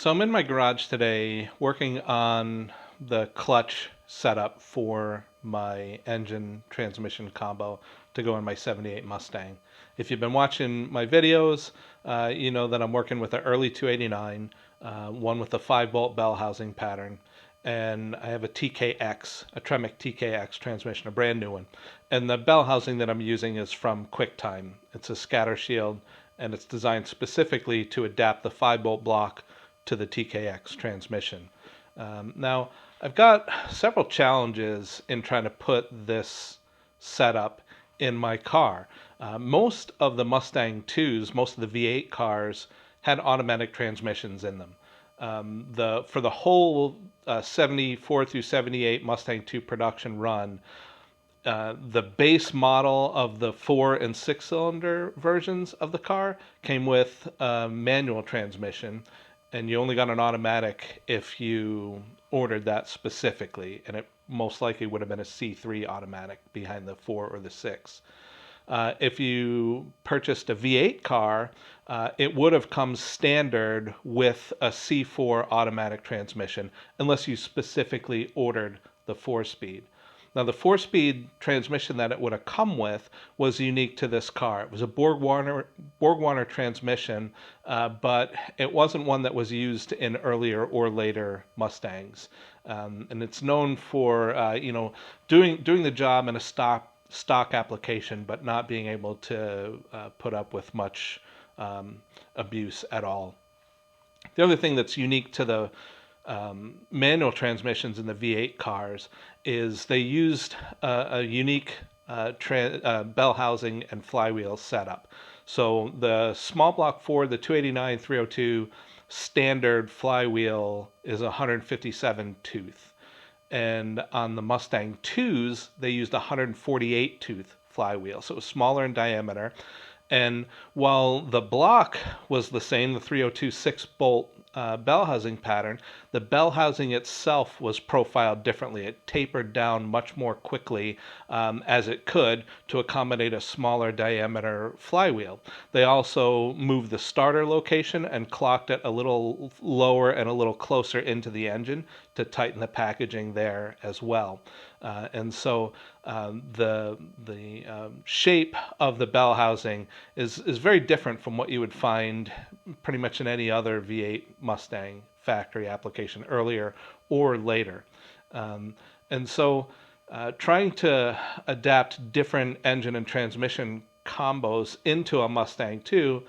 So I'm in my garage today working on the clutch setup for my engine transmission combo to go in my 78 Mustang. If you've been watching my videos, you know that I'm working with an early 289, one with a 5-bolt bell housing pattern, and I have a TKX, a Tremec TKX transmission, a brand new one. And the bell housing that I'm using is from QuickTime. It's a scatter shield, and it's designed specifically to adapt the 5-bolt block to the TKX transmission. Now, I've got several challenges in trying to put this setup in my car. Most of the Mustang IIs, most of the V8 cars, had automatic transmissions in them. For the whole 74 through 78 Mustang II production run, the base model of the 4 and 6 cylinder versions of the car came with a manual transmission, and you only got an automatic if you ordered that specifically, and it most likely would have been a C3 automatic behind the 4 or the 6. If you purchased a V8 car, it would have come standard with a C4 automatic transmission, unless you specifically ordered the 4-speed. Now, the 4-speed transmission that it would have come with was unique to this car. It was a Borg-Warner transmission, but it wasn't one that was used in earlier or later Mustangs. And it's known for doing the job in a stock application, but not being able to put up with much abuse at all. The other thing that's unique to the manual transmissions in the V8 cars is they used a unique bell housing and flywheel setup. So the small block 4, the 289 302 standard flywheel is 157 tooth. And on the Mustang IIs, they used a 148 tooth flywheel. So it was smaller in diameter. And while the block was the same, the 302 6-bolt bell housing pattern, the bell housing itself was profiled differently. It tapered down much more quickly as it could to accommodate a smaller diameter flywheel. They also moved the starter location and clocked it a little lower and a little closer into the engine to tighten the packaging there as well. And so the shape of the bell housing is very different from what you would find pretty much in any other V8 Mustang factory application, earlier or later. And so trying to adapt different engine and transmission combos into a Mustang II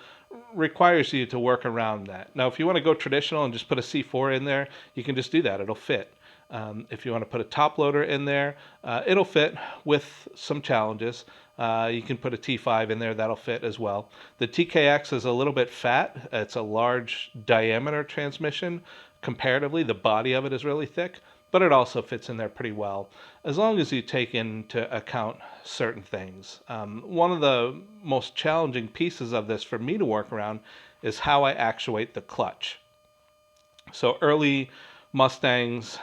requires you to work around that. Now, if you want to go traditional and just put a C4 in there, you can just do that. It'll fit. If you want to put a top loader in there, it'll fit with some challenges. You can put a T5 in there, that'll fit as well. The TKX is a little bit fat. It's a large diameter transmission. Comparatively, the body of it is really thick, but it also fits in there pretty well, as long as you take into account certain things. One of the most challenging pieces of this for me to work around is how I actuate the clutch. So early Mustangs,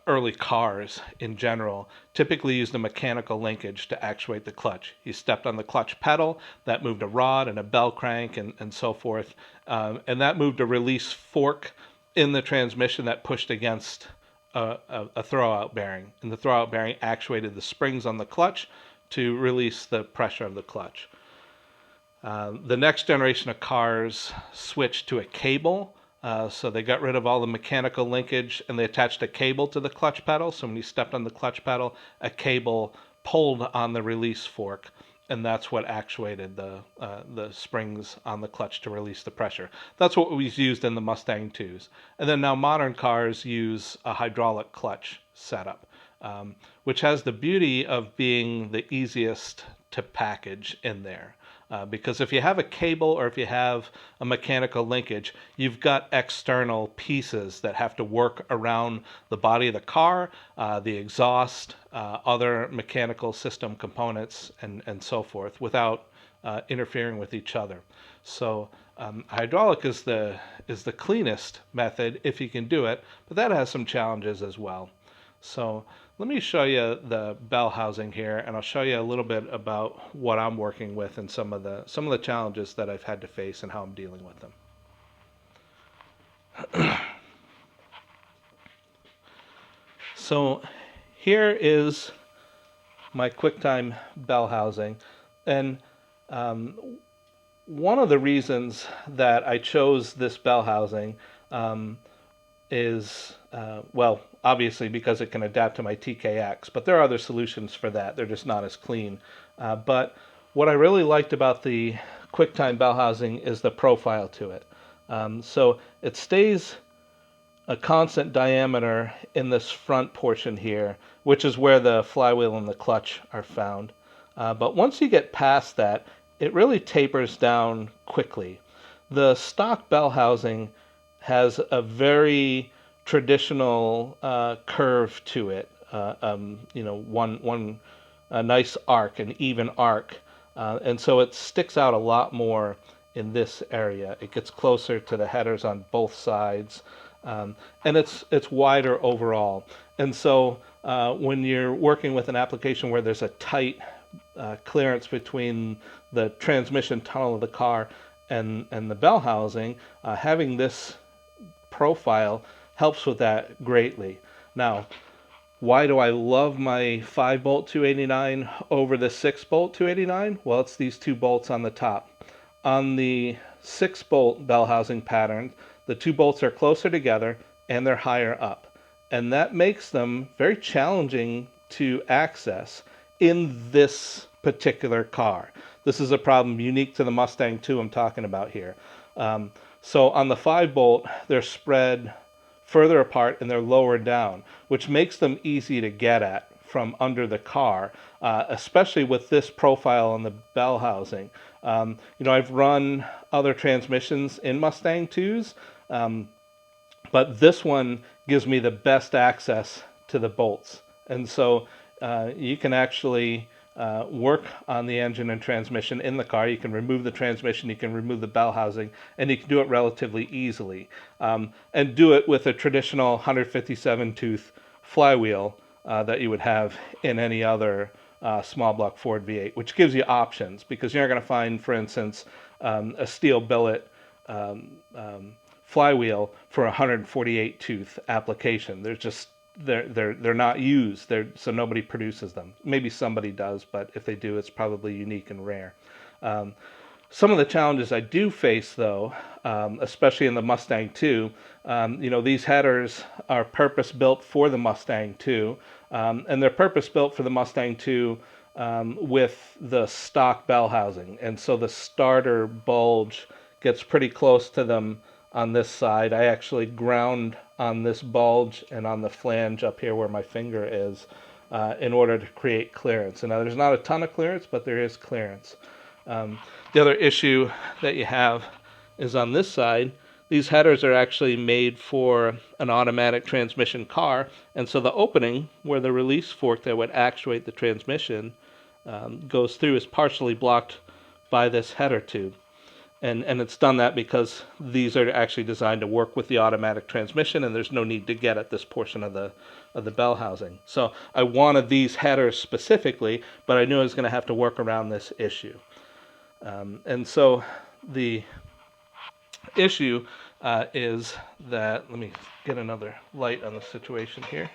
early cars in general, typically used a mechanical linkage to actuate the clutch. You stepped on the clutch pedal, that moved a rod and a bell crank and so forth, and that moved a release fork in the transmission that pushed against a throwout bearing, and the throwout bearing actuated the springs on the clutch to release the pressure of the clutch. The next generation of cars switched to a cable. So they got rid of all the mechanical linkage and they attached a cable to the clutch pedal. So when you stepped on the clutch pedal, a cable pulled on the release fork, and that's what actuated the springs on the clutch to release the pressure. That's what was used in the Mustang IIs. And then now modern cars use a hydraulic clutch setup, which has the beauty of being the easiest to package in there. Because if you have a cable or if you have a mechanical linkage, you've got external pieces that have to work around the body of the car, the exhaust, other mechanical system components, and so forth, without interfering with each other. So hydraulic is the cleanest method if you can do it, but that has some challenges as well. So let me show you the bell housing here, and I'll show you a little bit about what I'm working with and some of the challenges that I've had to face and how I'm dealing with them. So here is my QuickTime bell housing, and one of the reasons that I chose this bell housing is, well, obviously because it can adapt to my TKX, but there are other solutions for that. They're just not as clean. But what I really liked about the QuickTime bell housing is the profile to it. So it stays a constant diameter in this front portion here, which is where the flywheel and the clutch are found. But once you get past that, it really tapers down quickly. The stock bell housing has a very traditional curve to it. A nice arc, an even arc, and so it sticks out a lot more in this area. It gets closer to the headers on both sides, and it's wider overall. And so when you're working with an application where there's a tight clearance between the transmission tunnel of the car and the bell housing, having this profile helps with that greatly. Now, why do I love my 5-bolt 289 over the 6-bolt 289? Well, it's these two bolts on the top. On the 6-bolt bell housing pattern, the two bolts are closer together and they're higher up. And that makes them very challenging to access in this particular car. This is a problem unique to the Mustang II I'm talking about here. So on the 5-bolt, they're spread further apart and they're lower down, which makes them easy to get at from under the car, especially with this profile on the bell housing. I've run other transmissions in Mustang IIs, but this one gives me the best access to the bolts. And so you can actually work on the engine and transmission in the car. You can remove the transmission, you can remove the bell housing, and you can do it relatively easily. And do it with a traditional 157 tooth flywheel that you would have in any other small block Ford V8, which gives you options, because you're not going to find, for instance, a steel billet flywheel for a 148 tooth application. They're not used. So nobody produces them. Maybe somebody does, but if they do, it's probably unique and rare. Some of the challenges I do face, though, especially in the Mustang II, these headers are purpose-built for the Mustang II, and they're purpose-built for the Mustang II with the stock bell housing, and so the starter bulge gets pretty close to them on this side. I actually ground on this bulge and on the flange up here where my finger is in order to create clearance. And now there's not a ton of clearance, but there is clearance. The other issue that you have is on this side, these headers are actually made for an automatic transmission car, and so the opening where the release fork that would actuate the transmission goes through is partially blocked by this header tube. And it's done that because these are actually designed to work with the automatic transmission, and there's no need to get at this portion of the bell housing. So I wanted these headers specifically, but I knew I was going to have to work around this issue. And so the issue is that, let me get another light on the situation here.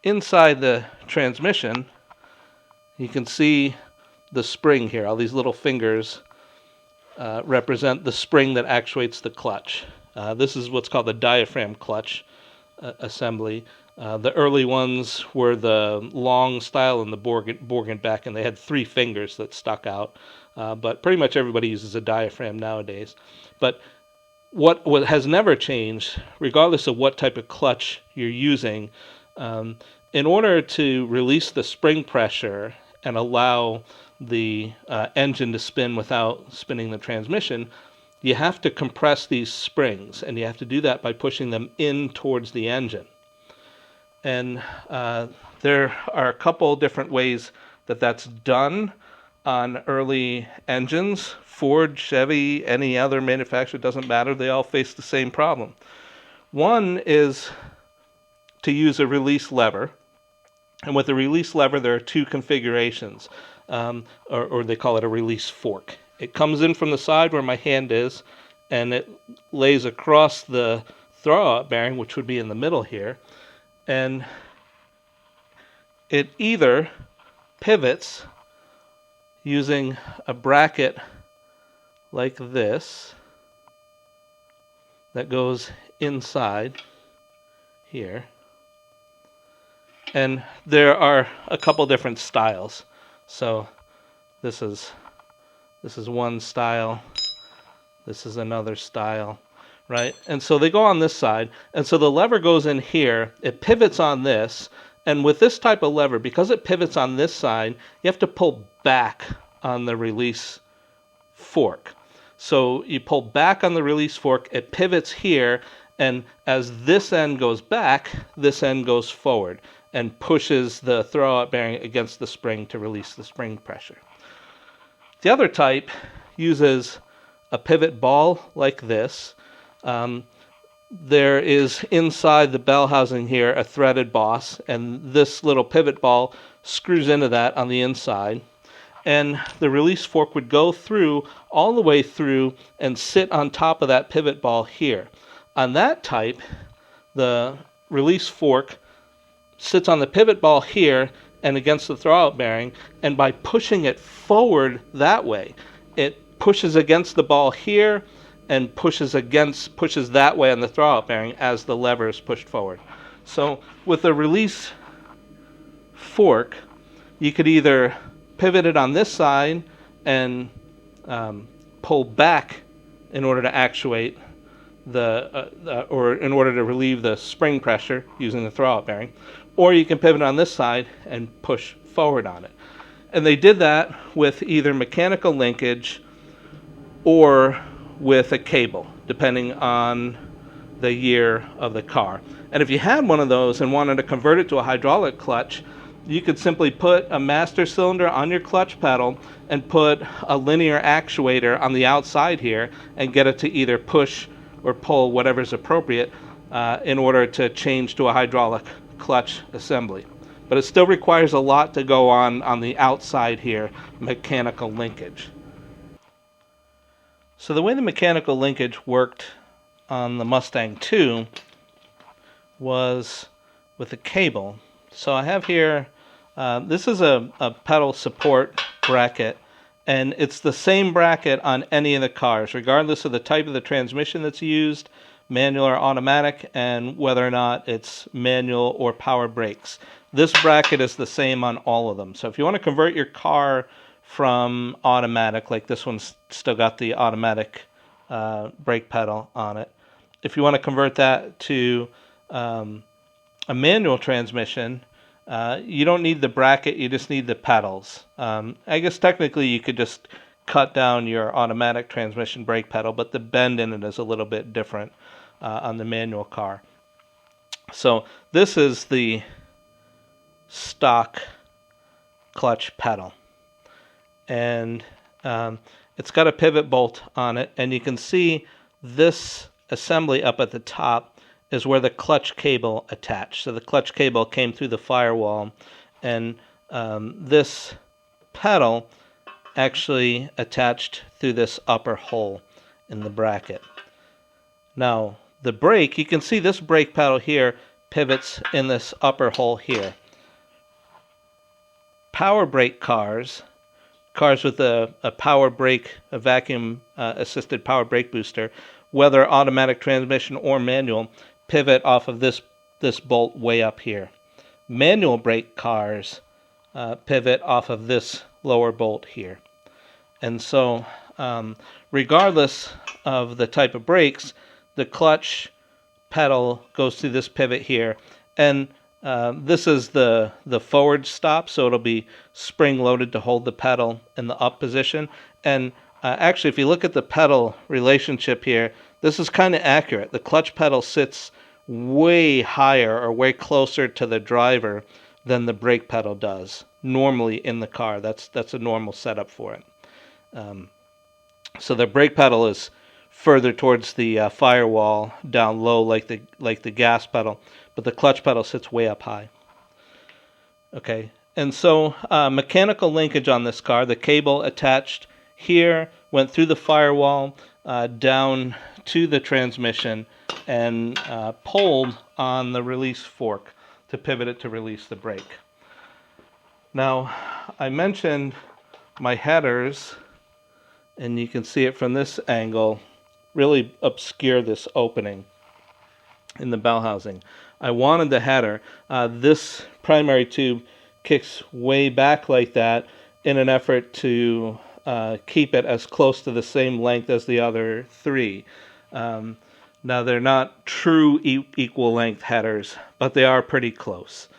Inside the transmission, you can see the spring here. All these little fingers represent the spring that actuates the clutch. This is what's called the diaphragm clutch assembly. The early ones were the long style and the Borgen back, and they had 3 fingers that stuck out. But pretty much everybody uses a diaphragm nowadays. But what has never changed, regardless of what type of clutch you're using, in order to release the spring pressure and allow the engine to spin without spinning the transmission, you have to compress these springs, and you have to do that by pushing them in towards the engine. And there are a couple different ways that that's done on early engines. Ford, Chevy, any other manufacturer, doesn't matter. They all face the same problem. One is to use a release lever. And with the release lever, there are 2 configurations, or they call it a release fork. It comes in from the side where my hand is, and it lays across the throwout bearing, which would be in the middle here, and it either pivots using a bracket like this that goes inside here. And there are a couple different styles. So this is one style, this is another style, right? And so they go on this side, and so the lever goes in here, it pivots on this, and with this type of lever, because it pivots on this side, you have to pull back on the release fork. So you pull back on the release fork, it pivots here, and as this end goes back, this end goes forward and pushes the throwout bearing against the spring to release the spring pressure. The other type uses a pivot ball like this. There is inside the bell housing here a threaded boss, and this little pivot ball screws into that on the inside. And the release fork would go through, all the way through, and sit on top of that pivot ball here. On that type, the release fork sits on the pivot ball here and against the throwout bearing, and by pushing it forward that way, it pushes against the ball here and pushes that way on the throwout bearing as the lever is pushed forward. So with a release fork, you could either pivot it on this side and pull back in order to actuate or in order to relieve the spring pressure using the throwout bearing, or you can pivot on this side and push forward on it. And they did that with either mechanical linkage or with a cable, depending on the year of the car. And if you had one of those and wanted to convert it to a hydraulic clutch, you could simply put a master cylinder on your clutch pedal and put a linear actuator on the outside here and get it to either push or pull whatever's appropriate in order to change to a hydraulic clutch assembly. But it still requires a lot to go on the outside here, mechanical linkage. So the way the mechanical linkage worked on the Mustang II was with a cable. So I have here, this is a pedal support bracket, and it's the same bracket on any of the cars, regardless of the type of the transmission that's used, manual or automatic, and whether or not it's manual or power brakes. This bracket is the same on all of them. So if you want to convert your car from automatic, like this one's still got the automatic brake pedal on it, if you want to convert that to a manual transmission, you don't need the bracket, you just need the pedals. I guess technically you could just cut down your automatic transmission brake pedal, but the bend in it is a little bit different on the manual car. So this is the stock clutch pedal, and it's got a pivot bolt on it, and you can see this assembly up at the top is where the clutch cable attached. So the clutch cable came through the firewall, and this pedal actually attached through this upper hole in the bracket. Now the brake, you can see this brake pedal here pivots in this upper hole here. Power brake cars with a power brake, a vacuum assisted power brake booster, whether automatic transmission or manual, pivot off of this bolt way up here. Manual brake cars pivot off of this lower bolt here. And so regardless of the type of brakes, the clutch pedal goes through this pivot here, and this is the forward stop, so it'll be spring loaded to hold the pedal in the up position. And actually, if you look at the pedal relationship here, this is kind of accurate. The clutch pedal sits way higher or way closer to the driver than the brake pedal does normally in the car. That's a normal setup for it. So the brake pedal is further towards the firewall, down low like the gas pedal, but the clutch pedal sits way up high. Okay, and so mechanical linkage on this car, the cable attached here, went through the firewall, down to the transmission, and pulled on the release fork to pivot it to release the brake. Now, I mentioned my headers, and you can see it from this angle, really obscure this opening in the bell housing. I wanted the header. This primary tube kicks way back like that in an effort to keep it as close to the same length as the other three. Now, they're not true equal length headers, but they are pretty close.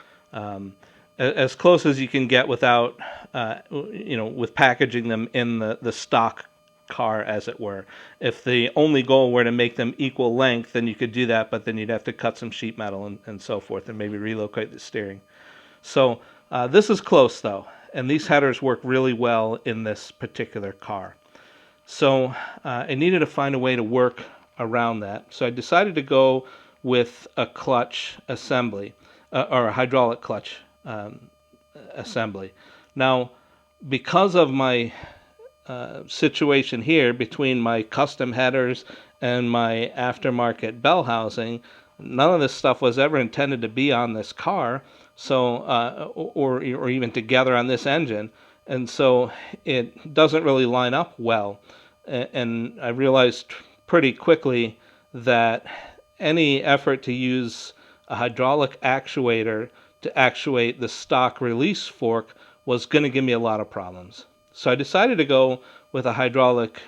As close as you can get without, with packaging them in the stock car, as it were. If the only goal were to make them equal length, then you could do that, but then you'd have to cut some sheet metal and so forth, and maybe relocate the steering. So this is close, though, and these headers work really well in this particular car. So I needed to find a way to work around that. So I decided to go with a clutch assembly, or a hydraulic clutch assembly. Now, because of my situation here between my custom headers and my aftermarket bell housing, none of this stuff was ever intended to be on this car, so or even together on this engine, and so it doesn't really line up well. And I realized pretty quickly that any effort to use a hydraulic actuator to actuate the stock release fork was going to give me a lot of problems. So I decided to go with a hydraulic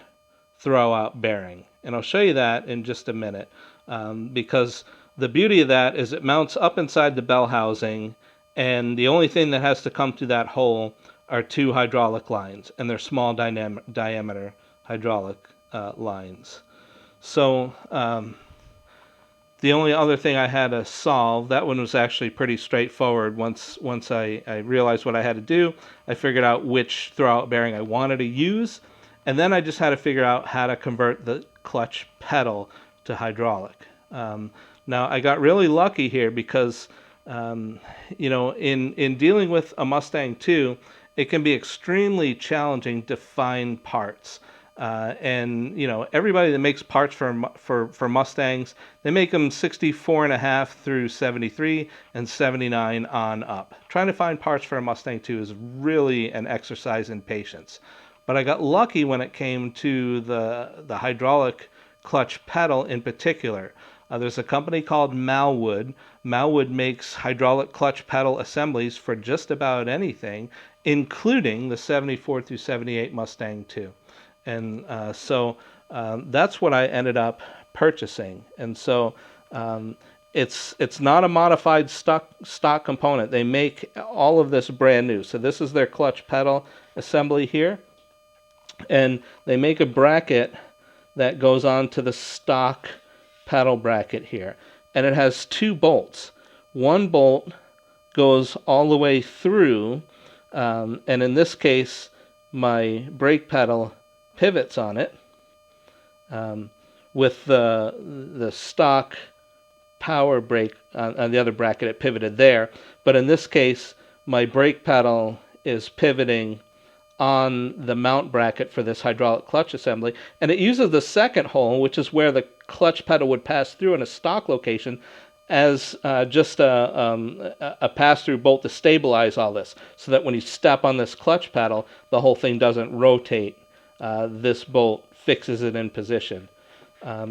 throwout bearing. And I'll show you that in just a minute, because the beauty of that is it mounts up inside the bell housing, and the only thing that has to come through that hole are two hydraulic lines, and they're small diameter hydraulic lines. So the only other thing I had to solve, that one was actually pretty straightforward. Once I realized what I had to do, I figured out which throwout bearing I wanted to use, and then I just had to figure out how to convert the clutch pedal to hydraulic. Now, I got really lucky here because, in dealing with a Mustang II, it can be extremely challenging to find parts. And everybody that makes parts for Mustangs, they make them 64.5 through 73 and 79 on up. Trying to find parts for a Mustang II is really an exercise in patience. But I got lucky when it came to the hydraulic clutch pedal in particular. There's a company called MalWood. MalWood makes hydraulic clutch pedal assemblies for just about anything, including the 74 through 78 Mustang II. And so that's what I ended up purchasing. And so it's not a modified stock component. They make all of this brand new. So this is their clutch pedal assembly here. And they make a bracket that goes on to the stock pedal bracket here. And it has two bolts. One bolt goes all the way through, and in this case, my brake pedal pivots on it, with the stock power brake on the other bracket. It pivoted there, but in this case my brake pedal is pivoting on the mount bracket for this hydraulic clutch assembly, and it uses the second hole, which is where the clutch pedal would pass through in a stock location, as just a pass-through bolt to stabilize all this, so that when you step on this clutch pedal, the whole thing doesn't rotate. This bolt fixes it in position.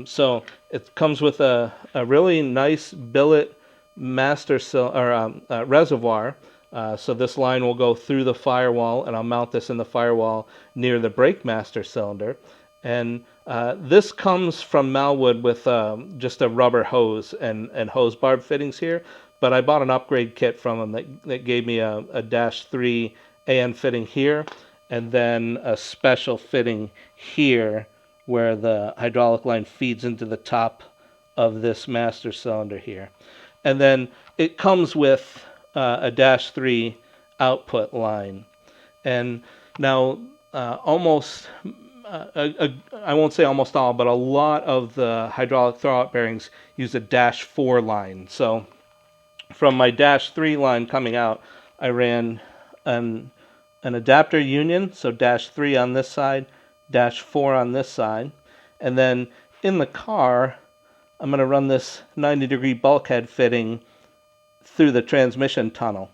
So it comes with a really nice billet master reservoir. So this line will go through the firewall, and I'll mount this in the firewall near the brake master cylinder. And this comes from MalWood with just a rubber hose and hose barb fittings here. But I bought an upgrade kit from them that gave me a -3 AN fitting here, and then a special fitting here where the hydraulic line feeds into the top of this master cylinder here. And then it comes with a -3 output line. And now almost, I won't say almost all, but a lot of the hydraulic throwout bearings use a -4 line. So from my -3 line coming out, I ran an adapter union, so -3 on this side, -4 on this side. And then in the car, I'm going to run this 90-degree bulkhead fitting through the transmission tunnel.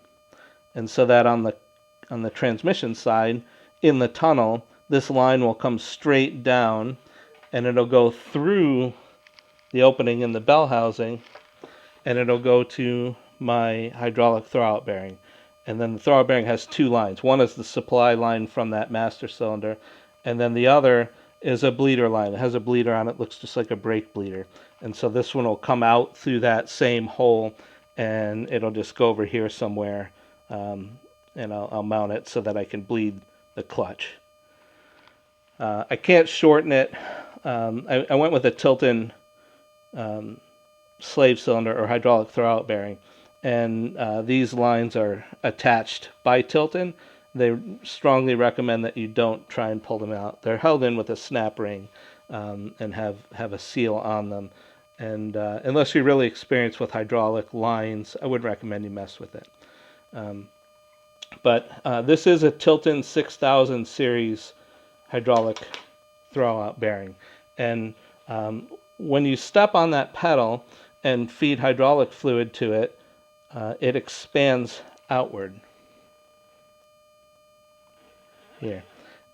And so that on the transmission side, in the tunnel, this line will come straight down, and it'll go through the opening in the bell housing, and it'll go to my hydraulic throwout bearing. And then the throwout bearing has two lines. One is the supply line from that master cylinder, and then the other is a bleeder line. It has a bleeder on it, looks just like a brake bleeder. And so this one will come out through that same hole, and it'll just go over here somewhere, and I'll mount it so that I can bleed the clutch. I can't shorten it. I went with a Tilton slave cylinder or hydraulic throwout bearing, and these lines are attached by Tilton. They strongly recommend that you don't try and pull them out. They're held in with a snap ring and have a seal on them. And unless you're really experienced with hydraulic lines, I would recommend you mess with it. But this is a Tilton 6000 series hydraulic throwout bearing. And when you step on that pedal and feed hydraulic fluid to it, it expands outward here.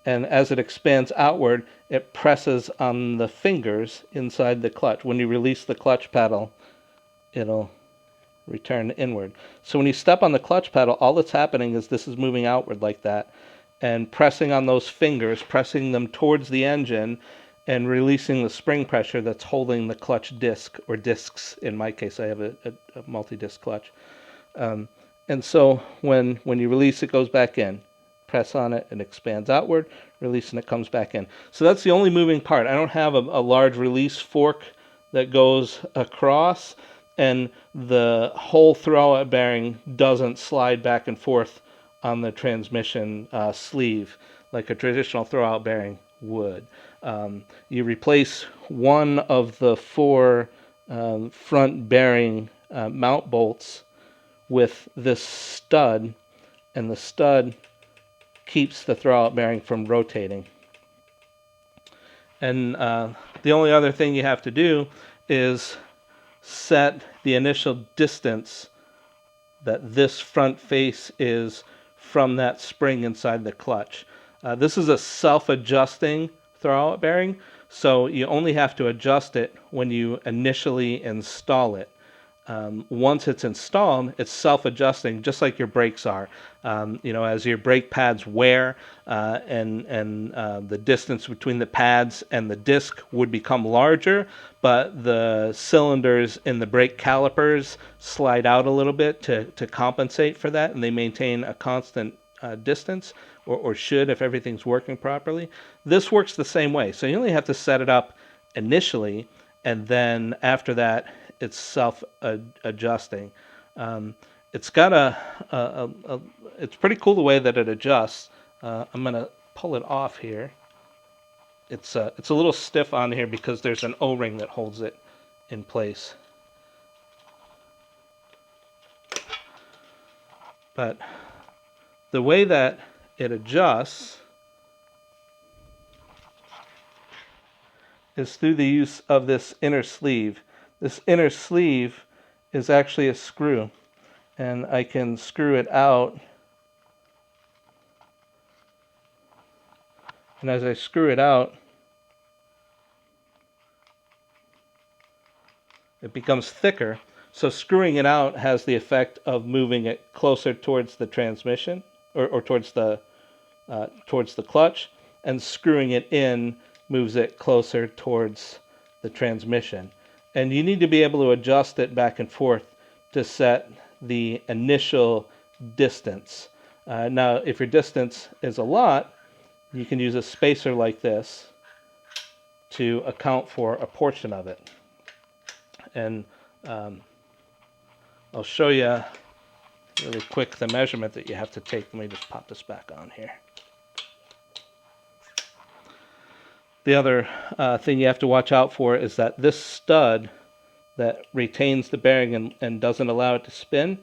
And as it expands outward, it presses on the fingers inside the clutch. When you release the clutch pedal, it'll return inward. So when you step on the clutch pedal, all that's happening is this is moving outward like that, and pressing on those fingers, pressing them towards the engine, and releasing the spring pressure that's holding the clutch disc, or discs. In my case, I have a multi-disc clutch. And so when you release, it goes back in. Press on it, it expands outward. Release, and it comes back in. So that's the only moving part. I don't have a large release fork that goes across, and the whole throwout bearing doesn't slide back and forth on the transmission sleeve like a traditional throwout bearing would. You replace one of the four front bearing mount bolts with this stud, and the stud keeps the throwout bearing from rotating. And the only other thing you have to do is set the initial distance that this front face is from that spring inside the clutch. This is a self-adjusting throwout bearing, so you only have to adjust it when you initially install it. Once it's installed, it's self-adjusting, just like your brakes are. As your brake pads wear, and the distance between the pads and the disc would become larger, but the cylinders in the brake calipers slide out a little bit to compensate for that, and they maintain a constant distance, or should if everything's working properly. This works the same way, so you only have to set it up initially, and then after that, it's self-adjusting. It's got it's pretty cool the way that it adjusts. I'm gonna pull it off here. It's a little stiff on here because there's an O-ring that holds it in place. But the way that it adjusts is through the use of this inner sleeve. This inner sleeve is actually a screw, and I can screw it out, and as I screw it out, it becomes thicker. So screwing it out has the effect of moving it closer towards the transmission, or towards the clutch, and screwing it in moves it closer towards the transmission. And you need to be able to adjust it back and forth to set the initial distance. Now, if your distance is a lot, you can use a spacer like this to account for a portion of it. And I'll show you really quick the measurement that you have to take. Let me just pop this back on here. The other thing you have to watch out for is that this stud that retains the bearing and doesn't allow it to spin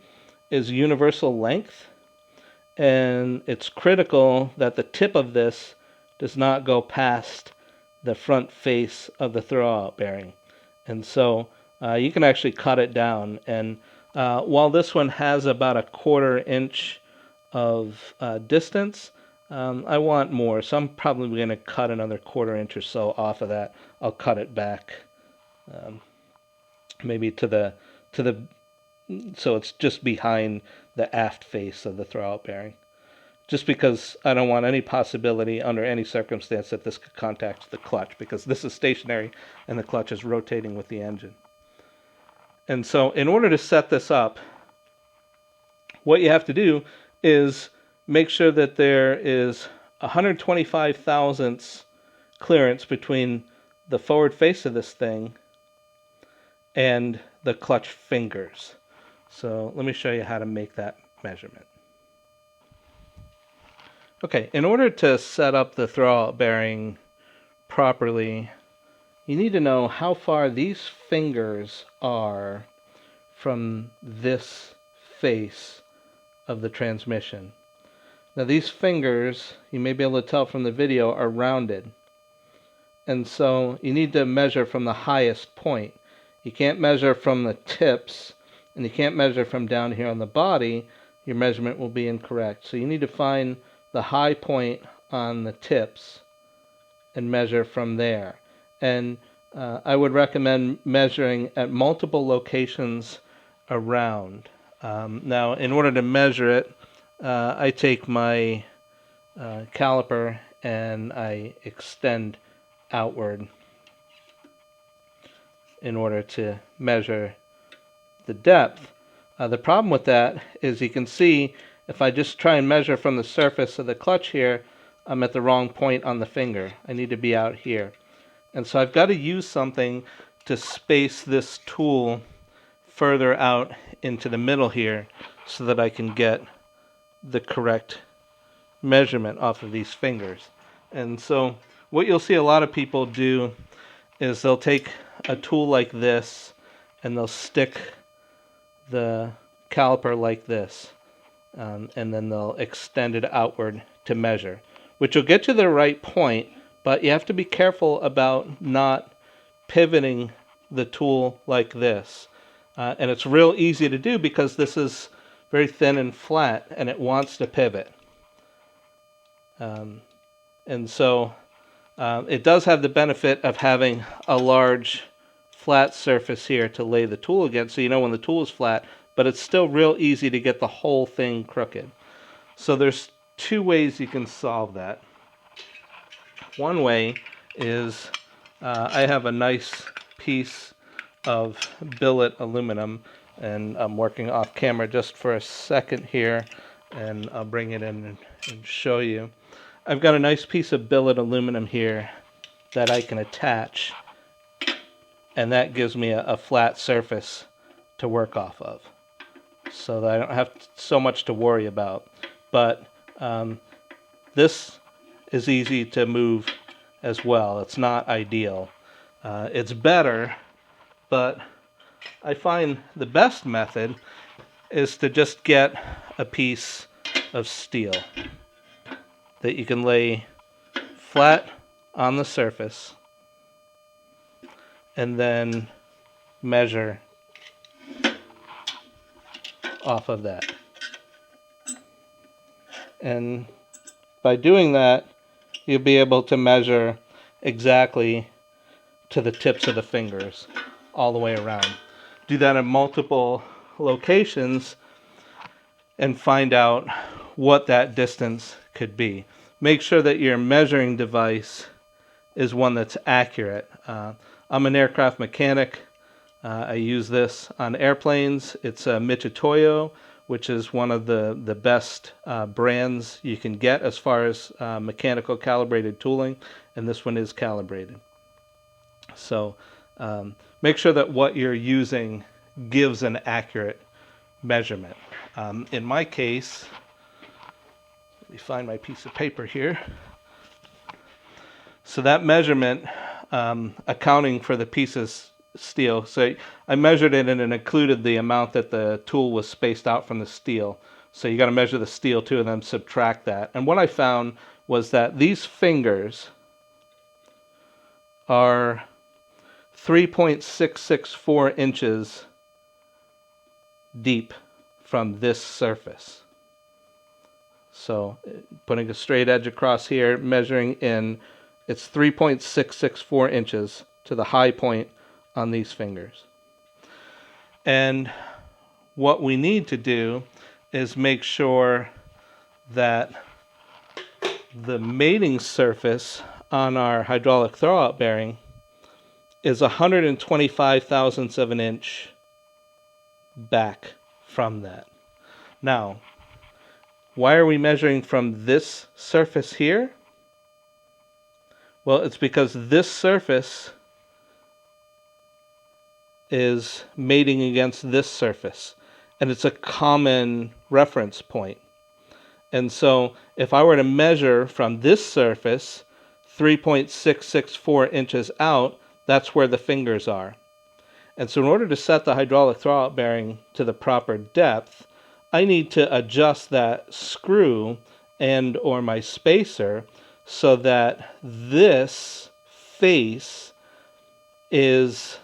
is universal length. And it's critical that the tip of this does not go past the front face of the throwout bearing. And so you can actually cut it down. And while this one has about a 1/4 inch of distance, I want more, so I'm probably going to cut another 1/4 inch or so off of that. I'll cut it back, maybe to the so it's just behind the aft face of the throwout bearing, just because I don't want any possibility under any circumstance that this could contact the clutch, because this is stationary and the clutch is rotating with the engine. And so in order to set this up, what you have to do is make sure that there is 125 thousandths clearance between the forward face of this thing and the clutch fingers. So let me show you how to make that measurement. Okay, in order to set up the throwout bearing properly, you need to know how far these fingers are from this face of the transmission. Now these fingers, you may be able to tell from the video, are rounded. And so you need to measure from the highest point. You can't measure from the tips, and you can't measure from down here on the body. Your measurement will be incorrect. So you need to find the high point on the tips and measure from there. And I would recommend measuring at multiple locations around. Now, in order to measure it, I take my caliper and I extend outward in order to measure the depth. The problem with that is you can see if I just try and measure from the surface of the clutch here, I'm at the wrong point on the finger. I need to be out here. And so I've got to use something to space this tool further out into the middle here so that I can get the correct measurement off of these fingers. And so what you'll see a lot of people do is they'll take a tool like this and they'll stick the caliper like this, and then they'll extend it outward to measure, which will get you the right point, but you have to be careful about not pivoting the tool like this. And it's real easy to do because this is very thin and flat and it wants to pivot. And so it does have the benefit of having a large flat surface here to lay the tool against, so you know when the tool is flat, but it's still real easy to get the whole thing crooked. So there's two ways you can solve that. One way is I have a nice piece of billet aluminum, and I'm working off camera just for a second here, and I'll bring it in and show you. I've got a nice piece of billet aluminum here that I can attach, and that gives me a flat surface to work off of, so that I don't have so much to worry about. But this is easy to move as well. It's not ideal. It's better, but I find the best method is to just get a piece of steel that you can lay flat on the surface and then measure off of that. And by doing that, you'll be able to measure exactly to the tips of the fingers all the way around. Do that in multiple locations and find out what that distance could be. Make sure that your measuring device is one that's accurate. I'm an aircraft mechanic. I use this on airplanes. It's a Mitutoyo, which is one of the best brands you can get as far as mechanical calibrated tooling, and this one is calibrated. So make sure that what you're using gives an accurate measurement. In my case, let me find my piece of paper here. So that measurement, accounting for the pieces steel, so I measured it and it included the amount that the tool was spaced out from the steel. So you got to measure the steel too and then subtract that. And what I found was that these fingers are 3.664 inches deep from this surface. So putting a straight edge across here, measuring in, it's 3.664 inches to the high point on these fingers. And what we need to do is make sure that the mating surface on our hydraulic throwout bearing is 125 thousandths of an inch back from that. Now, why are we measuring from this surface here? Well, it's because this surface is mating against this surface, and it's a common reference point. And so if I were to measure from this surface 3.664 inches out, that's where the fingers are. And so in order to set the hydraulic throwout bearing to the proper depth, I need to adjust that screw and or my spacer so that this face is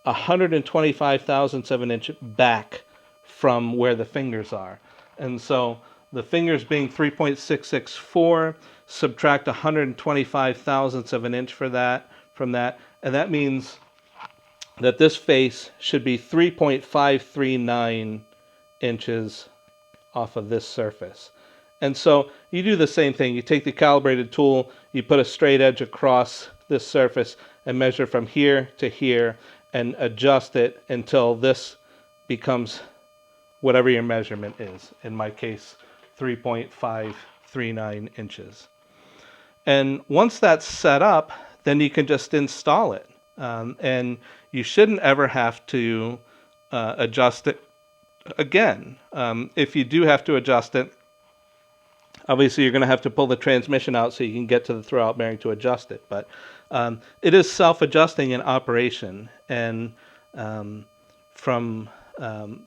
125 thousandths of an inch back from where the fingers are. And so the fingers being 3.664, subtract 125 thousandths of an inch from that, and that means that this face should be 3.539 inches off of this surface. And so you do the same thing. You take the calibrated tool, you put a straight edge across this surface and measure from here to here and adjust it until this becomes whatever your measurement is. In my case, 3.539 inches. And once that's set up, then you can just install it. And you shouldn't ever have to adjust it again. If you do have to adjust it, obviously you're going to have to pull the transmission out so you can get to the throwout bearing to adjust it. But it is self-adjusting in operation. And from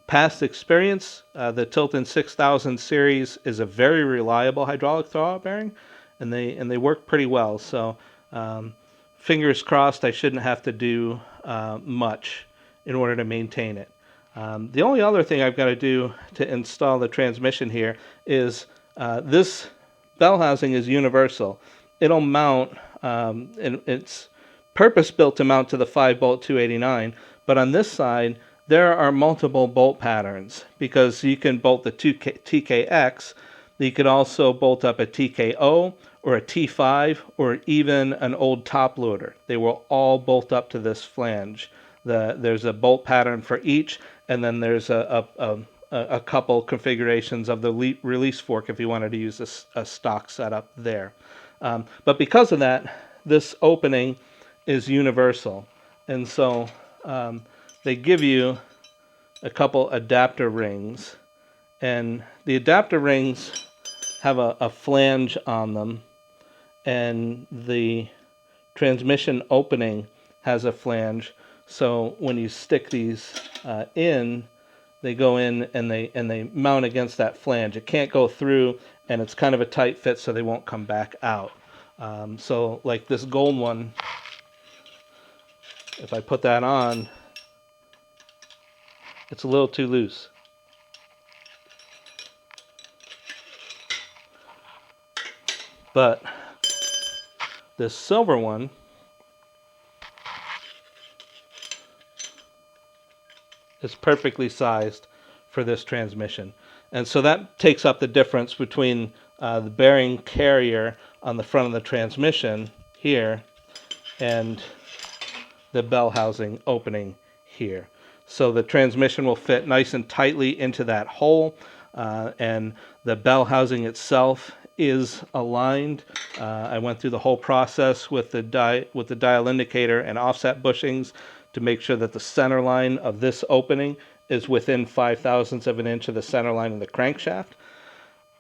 past experience, the Tilton 6000 series is a very reliable hydraulic throwout bearing, and they work pretty well. So fingers crossed, I shouldn't have to do much in order to maintain it. The only other thing I've got to do to install the transmission here is this bell housing is universal. It'll mount, and it's purpose-built to mount to the 5-bolt 289, but on this side, there are multiple bolt patterns because you can bolt the TKX, you could also bolt up a TKO or a T5 or even an old top loader. They will all bolt up to this flange. There's a bolt pattern for each, and then there's a couple configurations of the release fork if you wanted to use a stock setup there. But because of that, this opening is universal. And so they give you a couple adapter rings, and the adapter rings have a flange on them, and the transmission opening has a flange. So when you stick these in, they go in and they mount against that flange. It can't go through, and it's kind of a tight fit, so they won't come back out. So like this gold one, if I put that on, it's a little too loose. But this silver one is perfectly sized for this transmission. And so that takes up the difference between the bearing carrier on the front of the transmission here and the bell housing opening here. So the transmission will fit nice and tightly into that hole, and the bell housing itself is aligned. I went through the whole process with the dial indicator and offset bushings to make sure that the center line of this opening is within 5 thousandths of an inch of the center line of the crankshaft.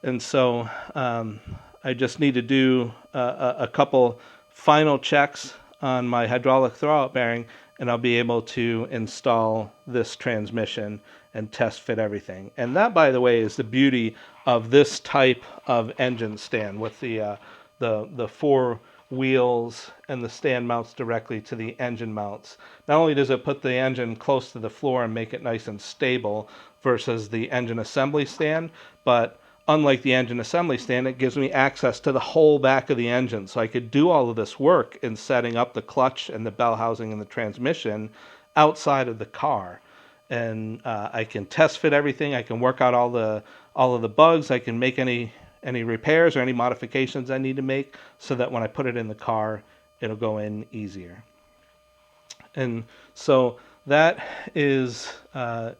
And so I just need to do a couple final checks on my hydraulic throwout bearing, and I'll be able to install this transmission and test fit everything. And that, by the way, is the beauty of this type of engine stand with the four wheels and the stand mounts directly to the engine mounts. Not only does it put the engine close to the floor and make it nice and stable versus the engine assembly stand, but unlike the engine assembly stand, it gives me access to the whole back of the engine. So I could do all of this work in setting up the clutch and the bell housing and the transmission outside of the car. And I can test fit everything. I can work out all of the bugs. I can make any repairs or any modifications I need to make so that when I put it in the car, it'll go in easier. And so that is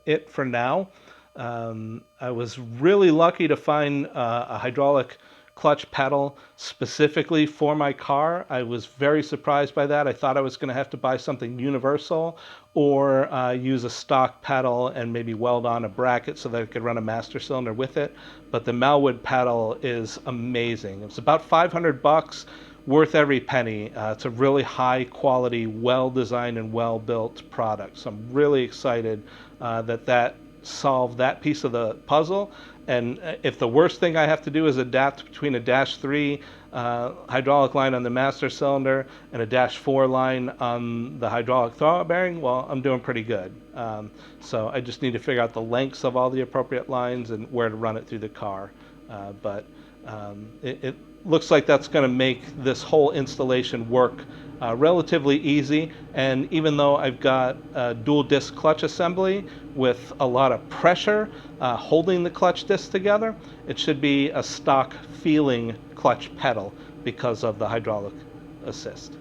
it for now. I was really lucky to find a hydraulic clutch pedal specifically for my car. I was very surprised by that. I thought I was going to have to buy something universal or use a stock pedal and maybe weld on a bracket so that I could run a master cylinder with it. But the MalWood pedal is amazing. It's about $500, worth every penny. It's a really high quality, well designed and well built product. So I'm really excited that solved that piece of the puzzle. And if the worst thing I have to do is adapt between a -3 hydraulic line on the master cylinder and a -4 line on the hydraulic throwout bearing, well, I'm doing pretty good. So I just need to figure out the lengths of all the appropriate lines and where to run it through the car. But it looks like that's going to make this whole installation work relatively easy. And even though I've got a dual disc clutch assembly with a lot of pressure holding the clutch discs together, it should be a stock feeling clutch pedal because of the hydraulic assist.